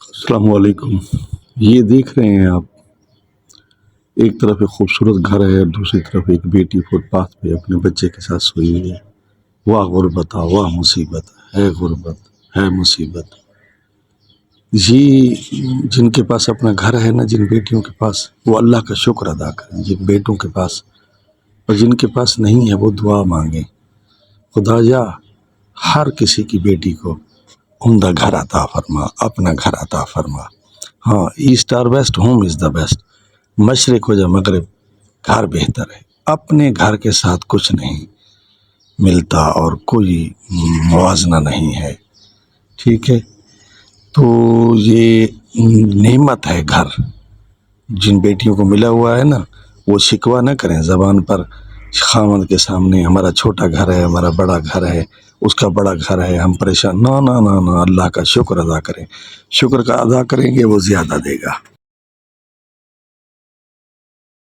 السلام علیکم۔ یہ دیکھ رہے ہیں آپ، ایک طرف ایک خوبصورت گھر ہے اور دوسری طرف ایک بیٹی فٹ پاتھ پہ اپنے بچے کے ساتھ سوئی ہوئی ہے۔ واہ غربت، واہ مصیبت ہے، غربت ہے مصیبت۔ یہ جن کے پاس اپنا گھر ہے نا، جن بیٹیوں کے پاس، وہ اللہ کا شکر ادا کریں۔ جن بیٹوں کے پاس اور جن کے پاس نہیں ہے، وہ دعا مانگیں، خدایا ہر کسی کی بیٹی کو عمدہ گھر عطا فرما، اپنا گھر عطا فرما۔ ہاں، ایسٹ اور west, home is the best. مشرق ہو یا مغرب، گھر بہتر ہے۔ اپنے گھر کے ساتھ کچھ نہیں ملتا اور کوئی موازنہ نہیں ہے، ٹھیک ہے؟ تو یہ نعمت ہے گھر، جن بیٹیوں کو ملا ہوا ہے نا، وہ شکوہ نہ کریں زبان پر خاوند کے سامنے، ہمارا چھوٹا گھر ہے، ہمارا بڑا گھر ہے، اس کا بڑا گھر ہے، ہم پریشان۔ نہ نہ نہ نہ، اللہ کا شکر ادا کریں۔ شکر کا ادا کریں گے، وہ زیادہ دے گا۔